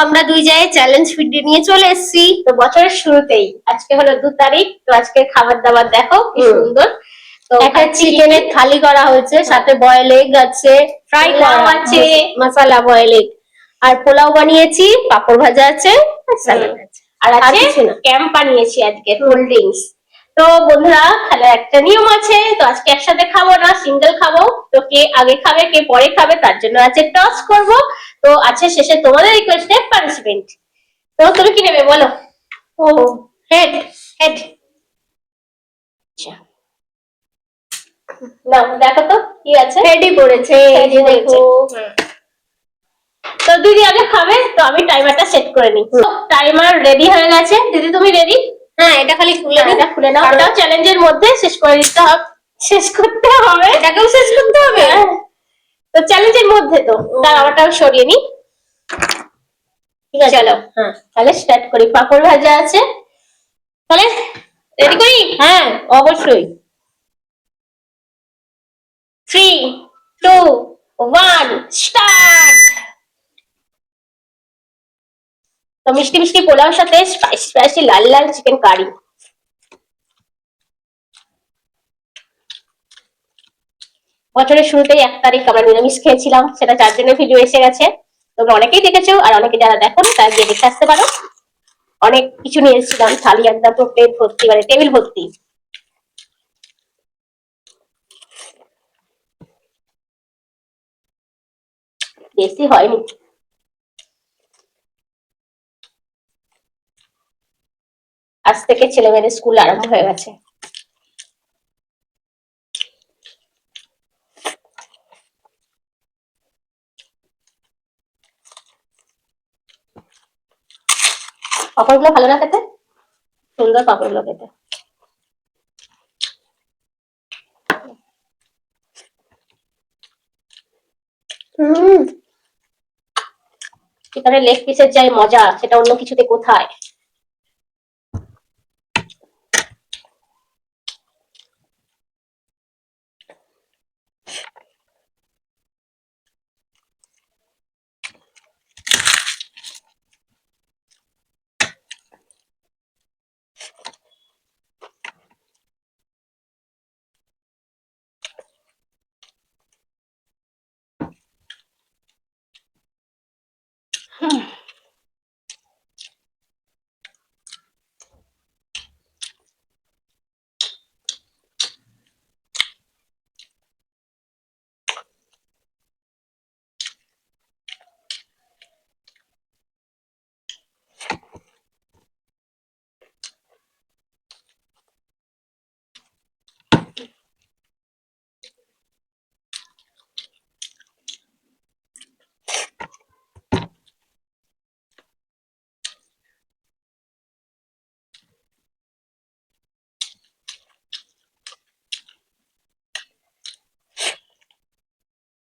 আমরা দুই জায়গায় চ্যালেঞ্জ ভিডিও নিয়ে চলে এসেছি। তো বছরের শুরুতেই আজকে হলো 2 তারিখ। তো আজকে খাবার দাবার দেখো কি সুন্দর। তো একটা চিকেনের থালি করা হয়েছে, সাথে বয়েল এগ আছে, ফ্রাই করা আছে, মশলা বয়েল এগ, আর পোলাও বানিয়েছি, পাপড় ভাজা আছে, আর স্যালাড আছে, আর আছে কিছু না। ক্যাম্প বানিয়েছি আজকে, কোল্ড ড্রিঙ্কস। তো বন্ধুরা, খেলার একটা নিয়ম আছে, তো আজকে একসাথে খাবো না, সিঙ্গেল খাবো। তো কে আগে খাবে কে পরে খাবে তার জন্য আছে টস করব। তো আছে শেষে তোমাদের রিকোয়েস্টে পানিশমেন্ট। তো তুমি কি নেবে বলো? ও হেড হেড। না দেখো তো কি আছে। রেডি করেছে, এই যে দেখো। তো দিদি আগে খাবে, তো আমি টাইমারটা সেট করে নিই। টাইমার রেডি হয়ে গেছে। দিদি তুমি রেডি? হ্যাঁ, এটা খালি খুলে এটা খুলে নাও। এটাও চ্যালেঞ্জের মধ্যে শেষ করে দিতে হবে, শেষ করতে হবে। এটাকেও শেষ করতে হবে। তো চ্যালেঞ্জের মধ্যে তো তার আমারটাও সরিয়ে নি। ঠিক আছে, চলো হ্যাঁ তাহলে স্টার্ট করি। পাপড় ভাজা আছে, তাহলে রেডি করি। হ্যাঁ অবশ্যই। 3, 2, 1 স্টার্ট। তো মিষ্টি মিষ্টি পোলাওর সাথে স্পাইসি স্পাইসি লাল লাল চিকেন কারি। বছরের শুরুতেই 1 তারিখ আমরা নিরামিষ খেয়েছিলাম, সেটা 4 দিনের ভিডিও এসে গেছে। তোমরা অনেকেই দেখেছো, আর অনেকে যারা দেখো তারা গিয়ে দেখে আসতে পারো। অনেক কিছু নিয়ে এসেছিলাম, থালি একদম পুরো প্লেট ভর্তি, মানে টেবিল ভর্তি। বেশি হয়নি। আজ থেকে ছেলে মেয়েদের স্কুল আরম্ভ হয়ে গেছে। পাপড়গুলো ভালো না খেতে? সুন্দর পাপড়গুলো খেতে। চিকেনের লেগ পিসের যাই মজা, সেটা অন্য কিছুতে কোথায়।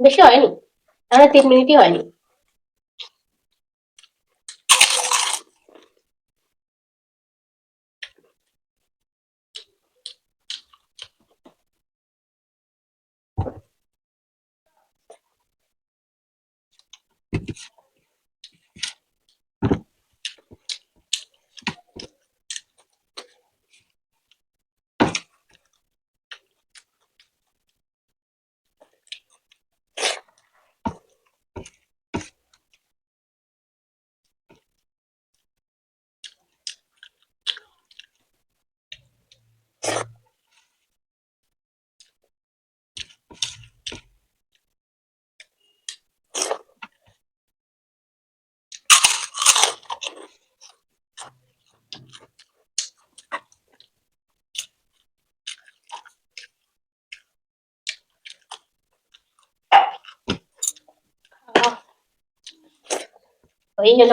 বেশি হয়নি, তাহলে 3 মিনিটই হয়নি। হয়ে গেল।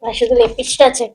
আর শুধু লেগ পিসটা আছে।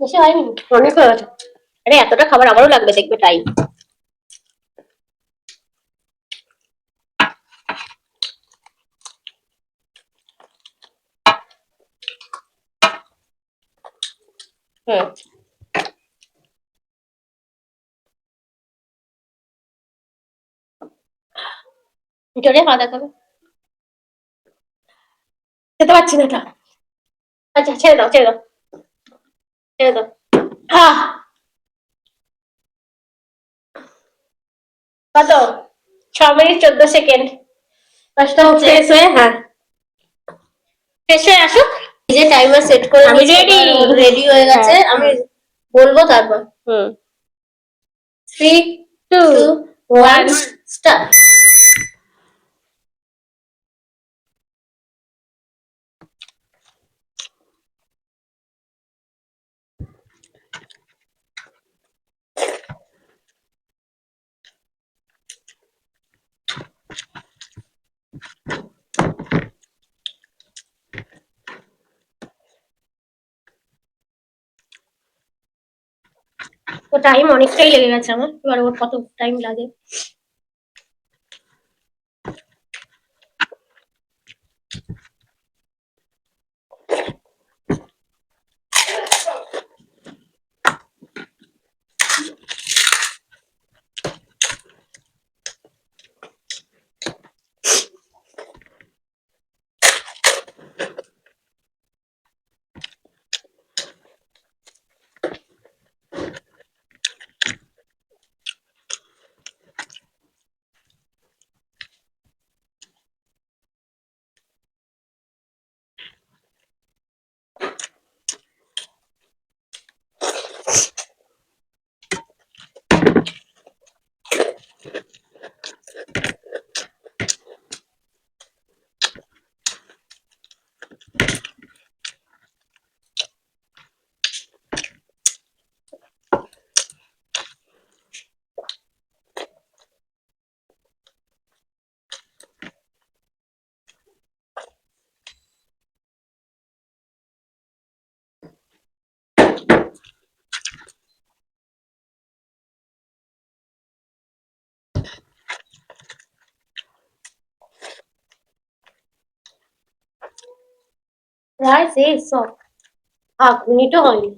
বেশি হয়নি, অনেক হয়ে গেছে। আরে এতটা খাবার আমারও লাগবে, দেখবে টাইম। হুম, জোরে খাওয়া দাওয়া করো। খেতে পারছি না এটা। আচ্ছা ছেড়ে দাও, ছেড়ে দাও, ছেড়ে দাও। আহ কত? 6 মিনিট 14 সেকেন্ড। কাজটা ফ্রেশ হয়ে, হ্যাঁ ফ্রেশ হয়ে আসুক। যে টাইমার সেট করে আমি ready। রেডি হয়ে গেছে, হ্যাঁ, আমি বলবো তারপর। হুম 3 2 2 1 1 স্টার্ট। তো টাইম অনেকটাই লেগে গেছে আমার, এবার ওর কত টাইম লাগে। প্রায় শেষ সব, 1 মিনিটও হয়নি।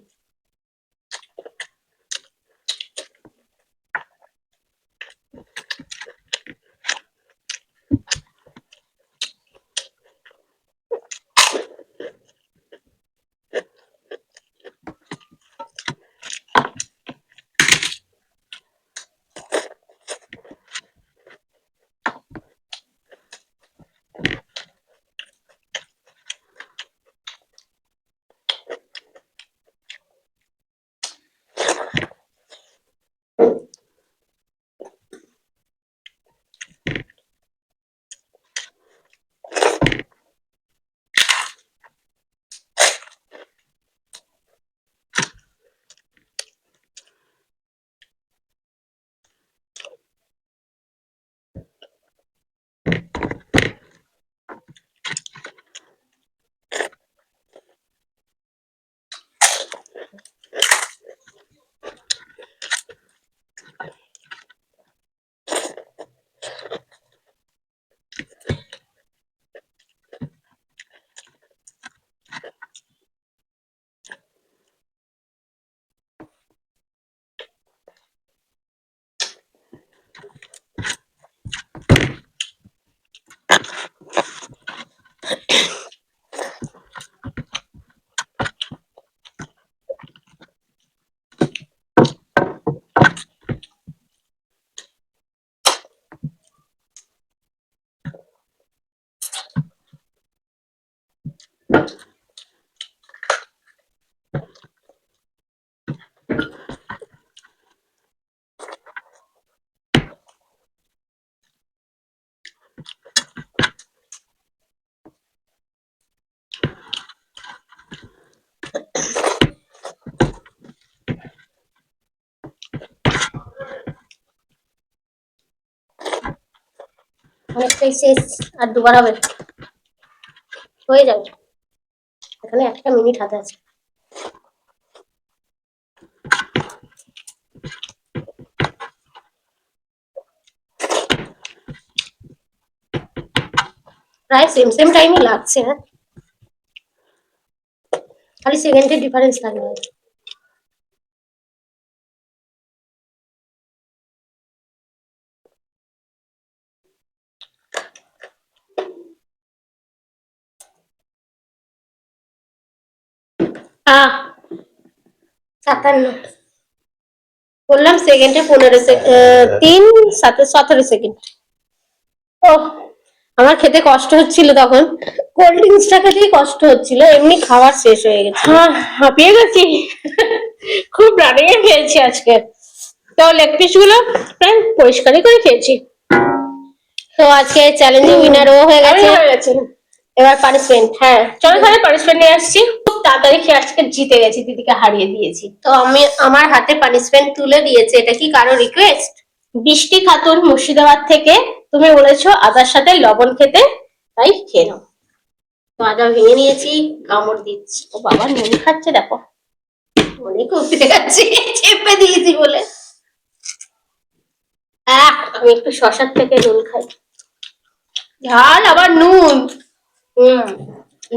অনেকটাই শেষ, আর দুবার হবে, হয়ে যাবে। এখানে 1 মিনিট হাতে আছে। প্রায় সেম সেম টাইমই লাগছে, হ্যাঁ খালি সেকেন্ডের ডিফারেন্স লাগবে। আহ 57 বললাম সেকেন্ডে 15 সেকেন্ড, 3 17 সেকেন্ড। ও আমার খেতে কষ্ট হচ্ছিল তখন, কোল্ড ড্রিঙ্কসটা খেতেই কষ্ট হচ্ছিল, এমনি খাবার শেষ হয়ে গেছে। হ্যাঁ হাঁপিয়ে গেছি, খুব রানিং এ খেয়েছি আজকে। তো লেগ পিস গুলো প্রায় পরিষ্কারই করে খেয়েছি। তো আজকে চ্যালেঞ্জের উইনার ও হয়ে আমি গেছে, হয়ে গেছি। এবার পানিশমেন্ট। হ্যাঁ চলো তাহলে পানিশমেন্ট নিয়ে আসছি। খুব তাড়াতাড়ি খেয়ে আজকে জিতে গেছি, দিদিকে হারিয়ে দিয়েছি। তো আমার হাতে পানিশমেন্ট তুলে দিয়েছে, এটা কি কারো রিকোয়েস্ট? বৃষ্টি খাতুন মুর্শিদাবাদ থেকে, তুমি বলেছো আদার সাথে লবণ খেতে, তাই খেয়ে নাও। তো আদা ভেঙে নিয়েছি, কামড় দিচ্ছি। ও বাবা নুন খাচ্ছে দেখো। অনেক উপরে গেছে চেপে দিয়েছি বলে। আমি একটু শশার থেকে নুন খাই। ঝাল আবার নুন।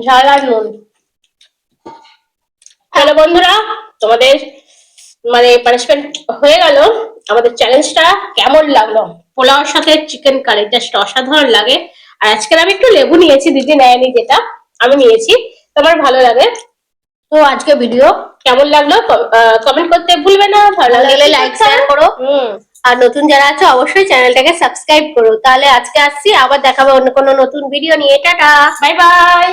ঝাল আর নুন। তাহলে বন্ধুরা তোমাদের মানে পানিশমেন্ট হয়ে গেল। আমাদের চ্যালেঞ্জটা কেমন লাগলো? পোলাওর সাথে চিকেন কারি জাস্ট অসাধারণ লাগে। আর আজকে আমি একটু লেবু নিয়েছি, দিদি নেয়নি যেটা আমি নিয়েছি, তোমার ভালো লাগে। তো আজকে ভিডিও কেমন লাগলো কমেন্ট করতে ভুলবে না, ভালো লাগলে লাইক শেয়ার করো। আর নতুন যারা আছো অবশ্যই চ্যানেলটাকে সাবস্ক্রাইব করো। তাহলে আজকে আসছি, আবার দেখাবো অন্য কোনো নতুন ভিডিও নিয়ে। Tata, bye bye.